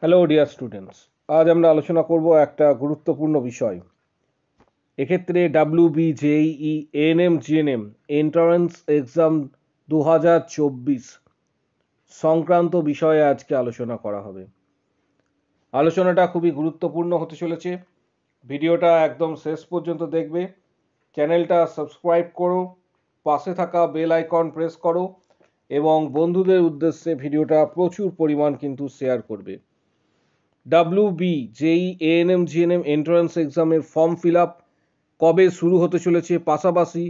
Hello dear students, আজ আমরা আলোচনা করব একটা গুরুত্বপূর্ণ বিষয়। এক্ষেত্রে WB, JEE, ANM, GNM entrance exam 2024 সংক্রান্ত বিষয়ে আজকে আলোচনা করা হবে। আলোচনাটা খুবই গুরুত্বপূর্ণ হতে চলেছে। ভিডিওটা একদম শেষ পর্যন্ত দেখবে। চ্যানেলটা সাবস্ক্রাইব করো, পাশে থাকা বেল আইকন প্রেস করো এবং বন্ধুদের উদ্দেশ্যে ভিডিওটা প্রচুর পরিমাণ কিন্তু শেয়ার করবে। ডাব্লিউবি, জেই, এএনএম, জিএনএম এন্ট্রান্স এক্সামের ফর্ম ফিল আপ কবে শুরু হতে চলেছে, পাশাপাশি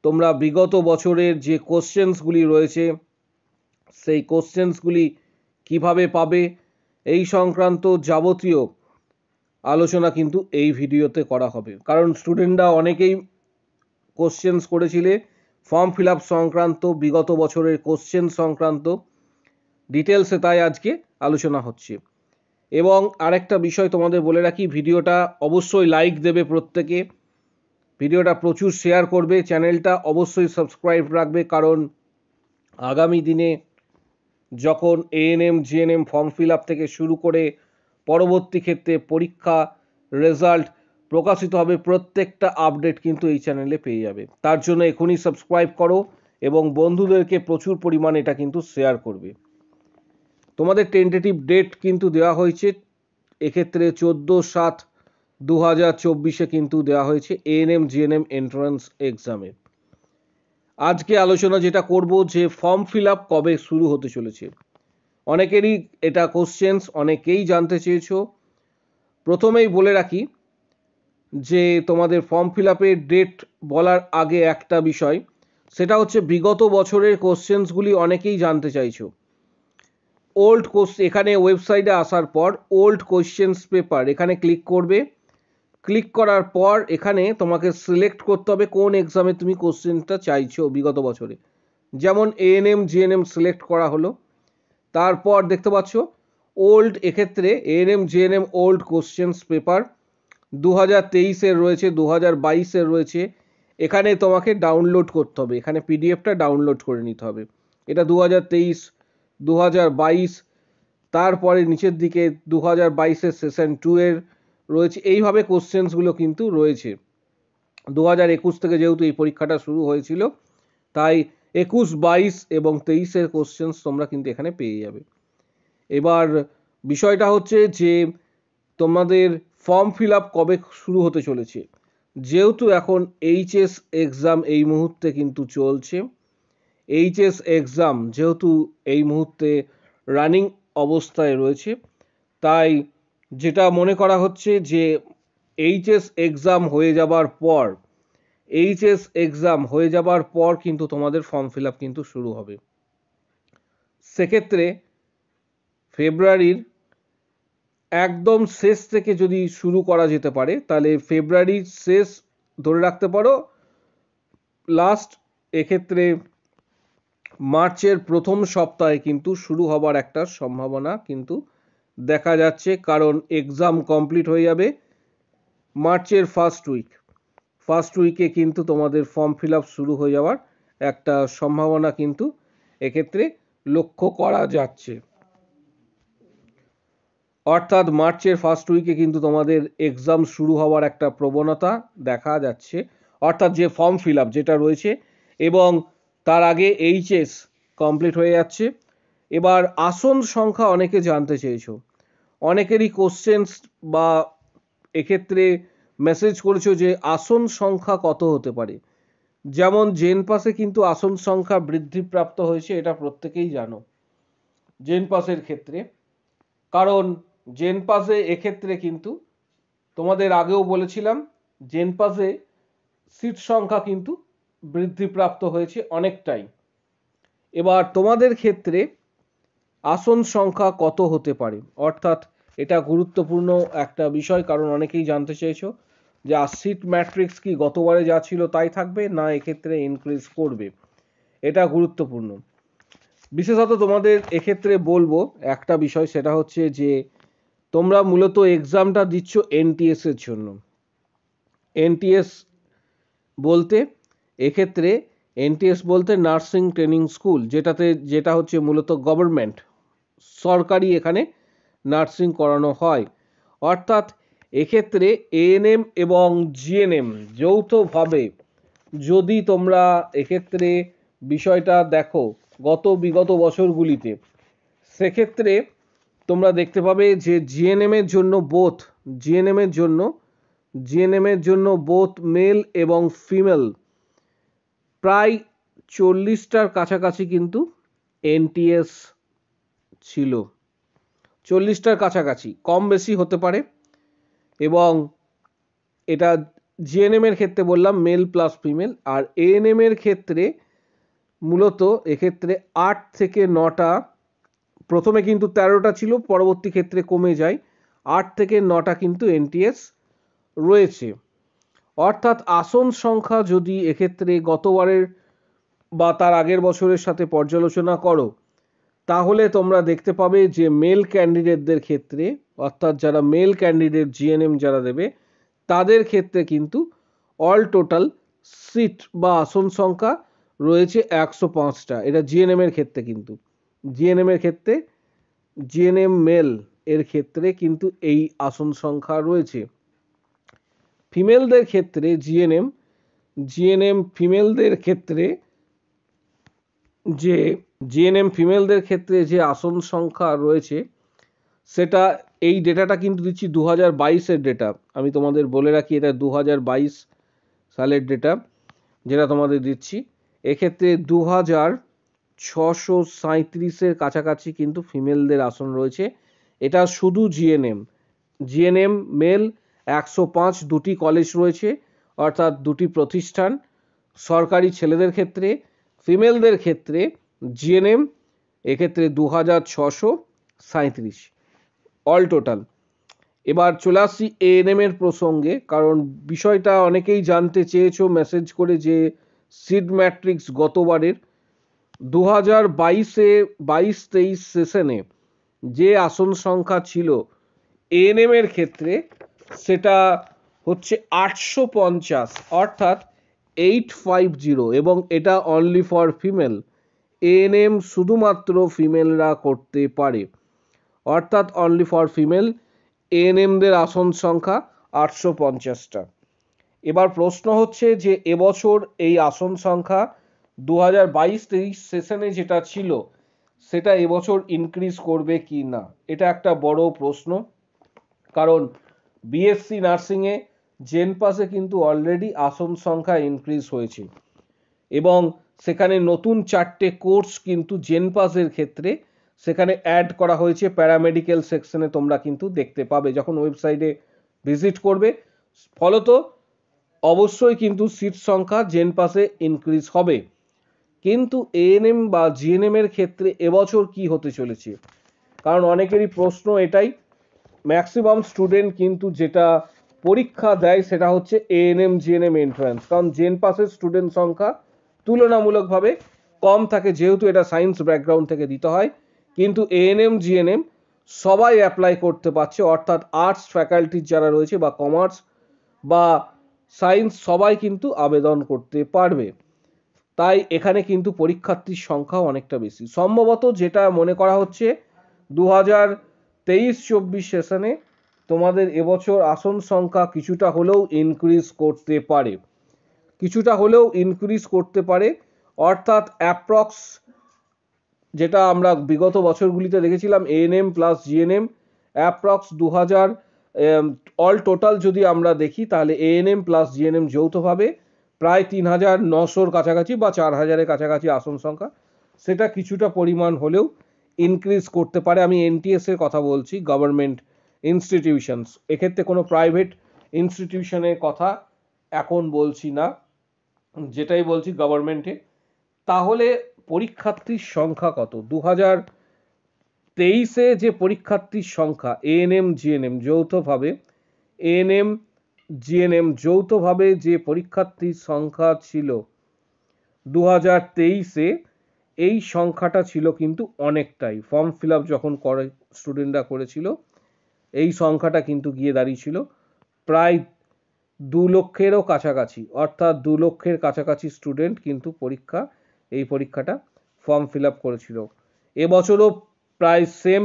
তোমরা বিগত বছরের যে কোশ্চেন্সগুলি রয়েছে সেই কোশ্চেন্সগুলি কিভাবে পাবে, এই সংক্রান্ত যাবতীয় আলোচনা কিন্তু এই ভিডিওতে করা হবে। কারণ স্টুডেন্টরা অনেকেই কোশ্চেন্স করেছিলে ফর্ম ফিল আপ সংক্রান্ত, বিগত বছরের কোশ্চেন সংক্রান্ত ডিটেলসে, তাই আজকে আলোচনা হচ্ছে। এবং আরেকটা বিষয় তোমাদের বলে রাখি, ভিডিওটা অবশ্যই লাইক দেবে, প্রত্যেকে ভিডিওটা প্রচুর শেয়ার করবে, চ্যানেলটা অবশ্যই সাবস্ক্রাইব রাখবে, কারণ আগামী দিনে যখন ANM, GNM form fill up থেকে শুরু করে পরবর্তী ক্ষেত্রে পরীক্ষা রেজাল্ট প্রকাশিত হবে, প্রত্যেকটা আপডেট কিন্তু এই চ্যানেলে পেয়ে যাবে। তার জন্য এখনই সাবস্ক্রাইব করো এবং বন্ধুদেরকে প্রচুর পরিমাণে এটা কিন্তু শেয়ার করবে। তোমাদের টেন্টেটিভ ডেট কিন্তু দেওয়া হয়েছে, এক্ষেত্রে 14/7/2024 কিন্তু দেওয়া হয়েছে এএনএম, জিএনএম এন্ট্রান্স এক্সামে। আজকে আলোচনা যেটা করব যে ফর্ম ফিল আপ কবে শুরু হতে চলেছে। অনেকেরই এটা কোশ্চেন্স, অনেকেই জানতে চেয়েছো। প্রথমেই বলে রাখি যে তোমাদের ফর্ম ফিল আপের ডেট বলার আগে একটা বিষয়, সেটা হচ্ছে বিগত বছরের কোশ্চেন্সগুলি অনেকেই জানতে চাইছো। ওল্ড কোশ্চেন, এখানে ওয়েবসাইটে আসার পর ওল্ড কোশ্চেন্স পেপার এখানে ক্লিক করবে। ক্লিক করার পর এখানে তোমাকে সিলেক্ট করতে হবে কোন এক্সামে তুমি কোশ্চেনটা চাইছো বিগত বছরে। যেমন এএনএম, জিএনএম সিলেক্ট করা হলো, তারপর দেখতে পাচ্ছ ওল্ড, এক্ষেত্রে ANM, GNM old questions paper 2023-এর রয়েছে, 2022-এর রয়েছে। এখানে তোমাকে ডাউনলোড করতে হবে, এখানে পিডিএফটা ডাউনলোড করে নিতে হবে। এটা 2023, 2022, তারপরে নিচের দিকে 2022-এর সেশন 2 এর রয়েছে। এইভাবে কোশ্চেন্সগুলো কিন্তু রয়েছে। 2021 থেকে যেহেতু এই পরীক্ষাটা শুরু হয়েছিল, তাই 21, 22 এবং 23-এর কোশ্চেন্স তোমরা কিন্তু এখানে পেয়ে যাবে। এবার বিষয়টা হচ্ছে যে তোমাদের ফর্ম ফিল আপ কবে শুরু হতে চলেছে। যেহেতু এখন এইচএস এক্সাম এই মুহূর্তে কিন্তু চলছে, এইচএস এক্সাম যেহেতু এই মুহূর্তে রানিং অবস্থায় রয়েছে, তাই যেটা মনে করা হচ্ছে যে এইচএস এক্সাম হয়ে যাবার পর কিন্তু তোমাদের ফর্ম ফিল আপ কিন্তু শুরু হবে। সেক্ষেত্রে ফেব্রুয়ারির একদম শেষ থেকে যদি শুরু করা যেতে পারে, তাহলে ফেব্রুয়ারির শেষ ধরে রাখতে পারো, লাস্ট এক্ষেত্রে মার্চের প্রথম সপ্তাহে কিন্তু শুরু হবার একটা সম্ভাবনা কিন্তু দেখা যাচ্ছে, কারণ এক্সাম কমপ্লিট হয়ে যাবে মার্চের ফার্স্ট উইকে কিন্তু তোমাদের ফর্ম ফিল আপ শুরু হয়ে যাওয়ার একটা সম্ভাবনা কিন্তু এক্ষেত্রে লক্ষ্য করা যাচ্ছে। অর্থাৎ মার্চের ফার্স্ট উইকে কিন্তু তোমাদের এক্সাম শুরু হওয়ার একটা প্রবণতা দেখা যাচ্ছে, অর্থাৎ যে ফর্ম ফিল আপ যেটা রয়েছে, এবং তার আগে এইচএস কমপ্লিট হয়ে যাচ্ছে। এবার আসন সংখ্যা অনেকে জানতে চেয়েছো, অনেকেরই কোশ্চেন্স বা এক্ষেত্রে মেসেজ করেছো যে আসন সংখ্যা কত হতে পারে। যেমন জেন পাসে কিন্তু আসন সংখ্যা বৃদ্ধিপ্রাপ্ত হয়েছে, এটা প্রত্যেকেই জানো জেন পাসের ক্ষেত্রে। কারণ জেন পাসে এক্ষেত্রে কিন্তু তোমাদের আগেও বলেছিলাম, জেন পাসে সিট সংখ্যা কিন্তু বৃদ্ধিপ্রাপ্ত হয়েছে অনেকটাই। এবার তোমাদের ক্ষেত্রে আসন সংখ্যা কত হতে পারে, অর্থাৎ এটা গুরুত্বপূর্ণ একটা বিষয়, কারণ অনেকেই জানতে চেয়েছো যে সিট ম্যাট্রিক্স কি গতবারে যা ছিল তাই থাকবে, না এক্ষেত্রে ইনক্রিজ করবে। এটা গুরুত্বপূর্ণ। বিশেষত তোমাদের এক্ষেত্রে বলবো একটা বিষয়, সেটা হচ্ছে যে তোমরা মূলত এক্সামটা দিচ্ছ এনটিএস এর জন্য। এনটিএস বলতে এক্ষেত্রে এনটিএস বলতে নার্সিং ট্রেনিং স্কুল, যেটা হচ্ছে মূলত গভর্নমেন্ট, সরকারি এখানে নার্সিং করানো হয়। অর্থাৎ এক্ষেত্রে এএনএম এবং জিএনএম যৌথভাবে যদি তোমরা এক্ষেত্রে বিষয়টা দেখো বিগত বছরগুলিতে, সেক্ষেত্রে তোমরা দেখতে পাবে যে জিএনএম এর জন্য বোথ মেল এবং ফিমেল প্রায় 40টার কাছাকাছি কিন্তু এনটিএস ছিল। 40টার কাছাকাছি, কম বেশি হতে পারে। এবং এটা জিএনএম এর ক্ষেত্রে বললাম মেল প্লাস ফিমেল, আর এএনএম এর ক্ষেত্রে মূলত এক্ষেত্রে 8 থেকে 9টা, প্রথমে কিন্তু 13টা ছিল, পরবর্তী ক্ষেত্রে কমে যায়, 8 থেকে 9টা কিন্তু এনটিএস রয়েছে। অর্থাৎ আসন সংখ্যা যদি এক্ষেত্রে গতবারের বা তার আগের বছরের সাথে পর্যালোচনা করো, তাহলে তোমরা দেখতে পাবে যে মেল ক্যান্ডিডেটদের ক্ষেত্রে, অর্থাৎ যারা মেল ক্যান্ডিডেট জিএনএম যারা দেবে, তাদের ক্ষেত্রে কিন্তু অল টোটাল সিট বা আসন সংখ্যা রয়েছে 105টা। এটা জিএনএম এর ক্ষেত্রে, কিন্তু জিএনএম মেল এর ক্ষেত্রে কিন্তু এই আসন সংখ্যা রয়েছে। ফিমেলদের ক্ষেত্রে জিএনএম ফিমেলদের ক্ষেত্রে যে আসন সংখ্যা রয়েছে, সেটা এই ডেটাটা কিন্তু দিচ্ছি 2022-এর ডেটা। আমি তোমাদের বলে রাখি, এটা 2022 সালের ডেটা যেটা তোমাদের দিচ্ছি। এক্ষেত্রে 2637-এর কাছাকাছি কিন্তু ফিমেলদের আসন রয়েছে। এটা শুধু জিএনএম মেল 105, দুটি কলেজ রয়েছে, অর্থাৎ দুটি প্রতিষ্ঠান, সরকারি ছেলেদের ক্ষেত্রে। ফিমেলদের ক্ষেত্রে জিএনএম এক্ষেত্রে 2637 অল টোটাল। এবার চলে আসছি এএনএম এর প্রসঙ্গে, কারণ বিষয়টা অনেকেই জানতে চেয়েছো মেসেজ করে যে সিড ম্যাট্রিক্স গতবারের 2022-এ 22-23 সেশনে যে আসন সংখ্যা ছিল এএনএম এর ক্ষেত্রে, সেটা হচ্ছে 850, অর্থাৎ 850, এবং এটা অনলি ফর ফিমেল। এএনএম শুধুমাত্র ফিমেলরা করতে পারে, অর্থাৎ অনলি ফর ফিমেল। এএনএমদের আসন সংখ্যা 850টা। এবার প্রশ্ন হচ্ছে যে এবছর এই আসন সংখ্যা 2022-23 সেশনে যেটা ছিল, সেটা এবছর ইনক্রিজ করবে কি না, এটা একটা বড় প্রশ্ন। কারণ বিএসসি নার্সিংয়ে জেনপাসে কিন্তু অলরেডি আসন সংখ্যা ইনক্রিজ হয়েছে, এবং সেখানে নতুন 4টে কোর্স কিন্তু জেনপাসের ক্ষেত্রে সেখানে অ্যাড করা হয়েছে। প্যারামেডিক্যাল সেকশনে তোমরা কিন্তু দেখতে পাবে যখন ওয়েবসাইটে ভিজিট করবে। ফলত অবশ্যই কিন্তু সিট সংখ্যা জেনপাসে ইনক্রিজ হবে। কিন্তু এএনএম বা জিএনএম এর ক্ষেত্রে এবছর কি হতে চলেছে, কারণ অনেকেরই প্রশ্ন এটাই। ম্যাক্সিমাম স্টুডেন্ট কিন্তু যেটা পরীক্ষা দেয় সেটা হচ্ছে এএনএম জিএনএম এন্ট্রান্স, কারণ জেনপাসের স্টুডেন্ট সংখ্যা তুলনামূলকভাবে কম থাকে, যেহেতু এটা সায়েন্স ব্যাকগ্রাউন্ড থেকে দিতে হয়। কিন্তু এএনএম জিএনএম সবাই অ্যাপ্লাই করতে পারছে, অর্থাৎ আর্টস ফ্যাকাল্টির যারা রয়েছে বা কমার্স বা সায়েন্স সবাই কিন্তু আবেদন করতে পারবে। তাই এখানে কিন্তু পরীক্ষার্থীর সংখ্যাও অনেকটা বেশি। সম্ভবত যেটা মনে করা হচ্ছে 2023-24 সেশনে তোমাদের এবছর আসন সংখ্যা কিছুটা হলেও ইনক্রিজ করতে পারে, অর্থাৎ অ্যাপ্রক্স যেটা আমরা বিগত বছরগুলিতে দেখেছিলাম ANM plus GNM approx 2000, all total যদি আমরা দেখি তাহলে এএনএম প্লাস জিএনএম যৌথভাবে প্রায় 3900-র কাছাকাছি বা 4000-এর কাছাকাছি আসন সংখ্যা, সেটা কিছুটা পরিমাণ হলেও ইনক্রিজ করতে পারে। আমি এনটিএস এর কথা বলছি, গভর্নমেন্ট ইনস্টিটিউশনস, এক্ষেত্রে কোনো প্রাইভেট ইনস্টিটিউশনের কথা এখন বলছি না, যেটাই বলছি গভর্নমেন্টে। তাহলে পরীক্ষার্থীর সংখ্যা কত? 2023-এ যে পরীক্ষার্থীর সংখ্যা এএনএম জিএনএম যৌথভাবে যে পরীক্ষার্থীর সংখ্যা ছিল 2023-এ, এই সংখ্যাটা ছিল কিন্তু অনেকটাই। ফর্ম ফিল আপ যখন স্টুডেন্টরা করেছিল, এই সংখ্যাটা কিন্তু গিয়ে দাঁড়িয়েছিল প্রায় 2 লক্ষেরও কাছাকাছি, অর্থাৎ 2 লক্ষের কাছাকাছি স্টুডেন্ট কিন্তু এই পরীক্ষাটা ফর্ম ফিল আপ করেছিল। এবছরও প্রায় সেম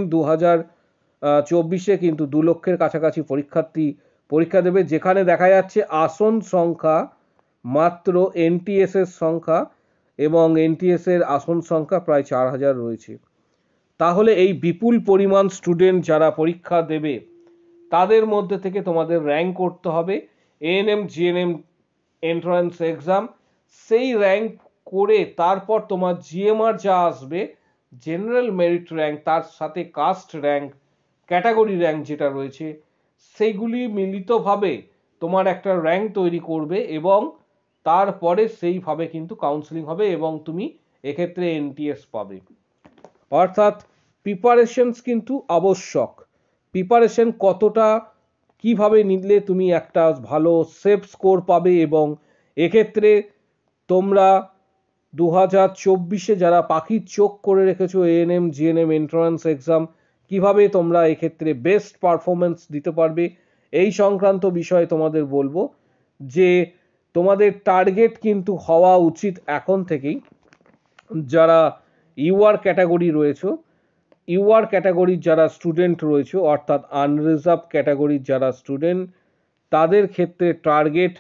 24-এ কিন্তু 2 লক্ষের কাছাকাছি পরীক্ষার্থী পরীক্ষা দেবে, যেখানে দেখা যাচ্ছে আসন সংখ্যা মাত্র এনটিএস এর সংখ্যা এবং এনটিএস এর আসন সংখ্যা প্রায় 4000 রয়েছে। তাহলে এই বিপুল পরিমাণ স্টুডেন্ট যারা পরীক্ষা দেবে তাদের মধ্যে থেকে তোমাদের র্যাঙ্ক করতে হবে এএনএম জিএনএম এন্ট্রান্স এক্সাম। সেই র্যাঙ্ক করে তারপর তোমার জিএমআর যা আসবে, জেনারেল মেরিট র্যাঙ্ক, তার সাথে কাস্ট র্যাঙ্ক, ক্যাটাগরি র্যাঙ্ক যেটা রয়েছে, সেইগুলি মিলিতভাবে তোমার একটা র্যাঙ্ক তৈরি করবে এবং তারপরে সেইভাবে কিন্তু কাউন্সেলিং হবে এবং তুমি এক্ষেত্রে এনটিএস পাবে। অর্থাৎ প্রিপারেশনস কিন্তু আবশ্যক। প্রিপারেশন কতটা কিভাবে নিলে তুমি একটা ভালো সেফ স্কোর পাবে, এবং এক্ষেত্রে তোমরা 2024-এ যারা পাখির চোখ করে রেখেছো এএনএম জিএনএম এন্ট্রান্স এক্সাম, কিভাবে তোমরা এক্ষেত্রে বেস্ট পারফরমেন্স দিতে পারবে এই সংক্রান্ত বিষয়ে তোমাদের বলবো যে তোমাদের টার্গেট কিন্তু হওয়া উচিত এখন থেকেই, যারা ইউআর ক্যাটাগরি রয়েছে, ইউআর ক্যাটাগরির যারা স্টুডেন্ট রয়েছে অর্থাৎ আনরিজার্ভ ক্যাটাগরির যারা স্টুডেন্ট, তাদের ক্ষেত্রে টার্গেট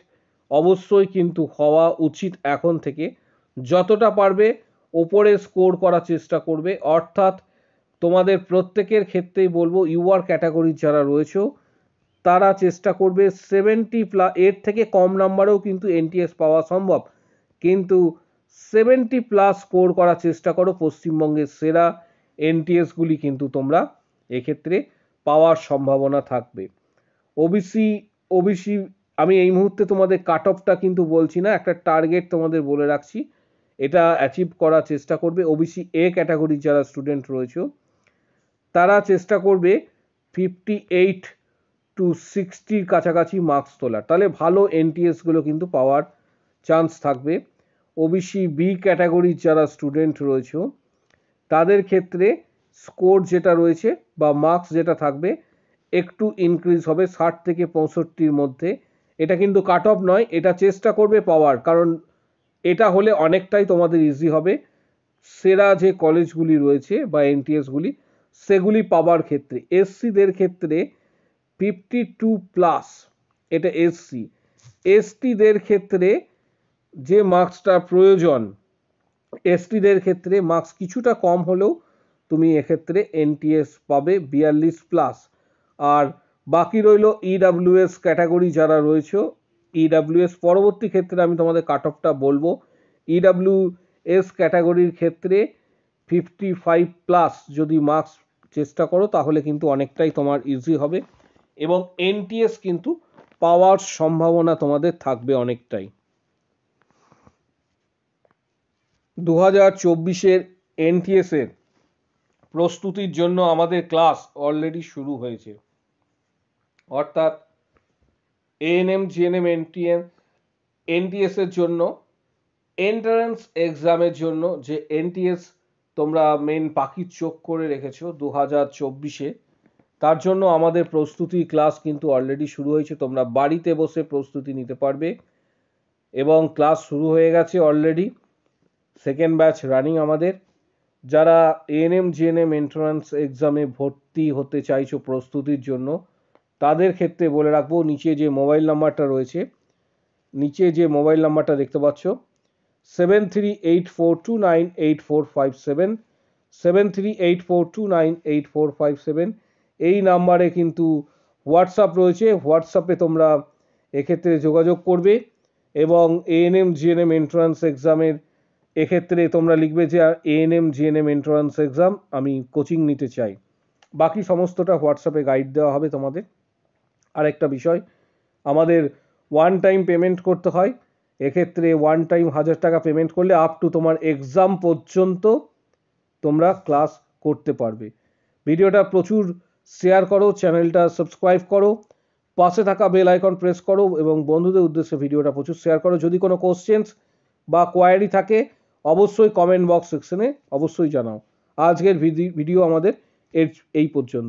অবশ্যই কিন্তু হওয়া উচিত এখন থেকে যতটা পারবে ওপরে স্কোর করার চেষ্টা করবে। অর্থাৎ তোমাদের প্রত্যেকের ক্ষেত্রেই বলবো ইউআর ক্যাটাগরির যারা রয়েছে তারা চেষ্টা করবে 70+, এর থেকে কম নাম্বারেও কিন্তু এনটিএস পাওয়া সম্ভব, কিন্তু 70+ স্কোর করার চেষ্টা করো। পশ্চিমবঙ্গের সেরা এনটিএসগুলি কিন্তু তোমরা এক্ষেত্রে পাওয়ার সম্ভাবনা থাকবে। ওবিসি আমি এই মুহূর্তে তোমাদের কাট অফটা কিন্তু বলছি না, একটা টার্গেট তোমাদের বলে রাখছি, এটা অ্যাচিভ করার চেষ্টা করবে। ওবিসি এ ক্যাটাগরির যারা স্টুডেন্ট রয়েছে তারা চেষ্টা করবে 58 to 60 কাছাকাছি মার্কস তোলার, তাহলে ভালো এনটিএসগুলো কিন্তু পাওয়ার চান্স থাকবে। ওবিসি বি ক্যাটাগরির যারা স্টুডেন্ট রয়েছে তাদের ক্ষেত্রে স্কোর যেটা রয়েছে বা মার্কস যেটা থাকবে একটু ইনক্রিজ হবে 60 থেকে 65-র মধ্যে। এটা কিন্তু কাট অফ নয়, এটা চেষ্টা করবে পাওয়ার, কারণ এটা হলে অনেকটাই তোমাদের ইজি হবে সেরা যে কলেজগুলি রয়েছে বা এনটিএসগুলি সেগুলি পাওয়ার ক্ষেত্রে। এসসিদের ক্ষেত্রে 52+, এটা এসসি। এসটিদের ক্ষেত্রে যে মার্কসটা প্রয়োজন, এসটিদের ক্ষেত্রে মার্কস কিছুটা কম হলেও তুমি এক্ষেত্রে এনটিএস পাবে 42+। আর বাকি রইল ইডাব্লিউএস ক্যাটাগরি যারা রয়েছে, ইডাব্লিউএস পরবর্তী ক্ষেত্রে আমি তোমাদের কাট অফটা বলবো। ইডাব্লিউএস ক্যাটাগরির ক্ষেত্রে 55+ যদি মার্কস চেষ্টা করো তাহলে কিন্তু অনেকটাই তোমার ইজি হবে এবং এনটিএস কিন্তু পাওয়ার সম্ভাবনা তোমাদের থাকবে অনেকটাই। 2024-এর এনটিএস এর প্রস্তুতির জন্য আমাদের ক্লাস অলরেডি শুরু হয়েছে। অর্থাৎ এএনএম জিএনএম এনটিএস এর জন্য এন্ট্রান্স এক্সামের জন্য যে এনটিএস তোমরা মেন পাখির চোখ করে রেখেছো 2024-এ, তার জন্য আমাদের প্রস্তুতি ক্লাস কিন্তু অলরেডি শুরু হয়েছে। তোমরা বাড়িতে বসে প্রস্তুতি নিতে পারবে এবং ক্লাস শুরু হয়ে গেছে অলরেডি, সেকেন্ড ব্যাচ রানিং আমাদের। যারা এএনএম জিএনএম এন্ট্রান্স এক্সামে ভর্তি হতে চাইছো প্রস্তুতির জন্য, তাদের ক্ষেত্রে বলে রাখবো নিচে যে মোবাইল নাম্বারটা রয়েছে, নিচে যে মোবাইল নাম্বারটা দেখতে পাচ্ছ 7384298457, 7384298457, এই নাম্বারে কিন্তু হোয়াটসঅ্যাপ রয়েছে। হোয়াটসঅ্যাপে তোমরা এক্ষেত্রে যোগাযোগ করবে এবং এএনএম জিএনএম এন্ট্রান্স এক্সামের এক্ষেত্রে তোমরা লিখবে যে এএনএম জিএনএম এন্ট্রান্স এক্সাম আমি কোচিং নিতে চাই। বাকি সমস্তটা হোয়াটসঅ্যাপে গাইড দেওয়া হবে তোমাদের। আরেকটা বিষয়, আমাদের ওয়ান টাইম পেমেন্ট করতে হয়। এক্ষেত্রে ওয়ান টাইম 1000 টাকা পেমেন্ট করলে আপ টু তোমার এক্সাম পর্যন্ত তোমরা ক্লাস করতে পারবে। ভিডিওটা প্রচুর শেয়ার করো, চ্যানেলটা সাবস্ক্রাইব করো, পাশে থাকা বেল আইকন প্রেস করো এবং বন্ধুদের উদ্দেশ্যে ভিডিওটা প্রচুর শেয়ার করো। যদি কোনো কোশ্চেন্স বা কোয়ারি থাকে অবশ্যই কমেন্ট বক্স সেকশনে অবশ্যই জানাও। আজকের ভিডিও আমাদের এই পর্যন্ত।